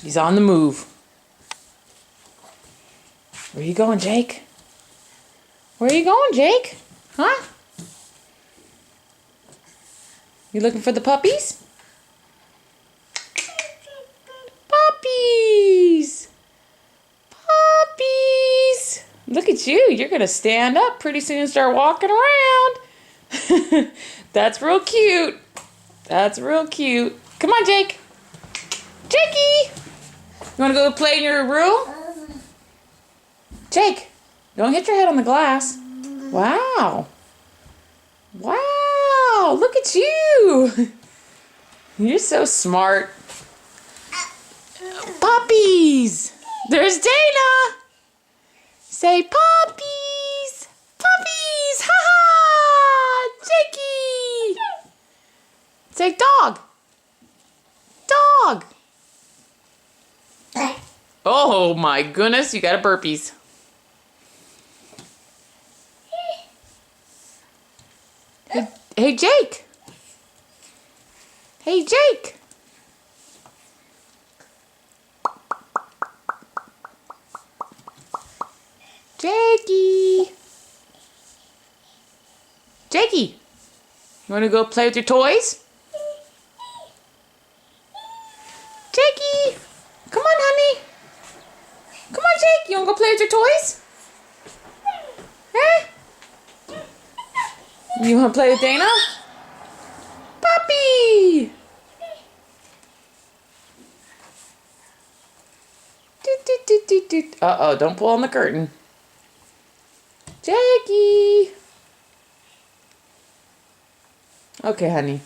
He's on the move. Where you going, Jake? Where are you going, Jake? Huh? You looking for the puppies? Puppies! Puppies! Look at you. You're going to stand up pretty soon and start walking around. That's real cute. That's real cute. Come on, Jake. Jakey! You want to go play in your room? Jake, don't hit your head on the glass. Wow. Wow, look at you. You're so smart. Puppies. There's Dana. Say puppies. Puppies. Ha ha. Jakey. Say dog. Dog. Oh my goodness, you got a burpees. Hey, Jake. Hey, Jake. Jakey. Jakey. You want to go play with your toys? Jakey. Come on, honey. Come on, Jake. You want to go play with your toys? Huh? You want to play with Dana? Puppy! Uh-oh, don't pull on the curtain. Jackie! Okay, honey.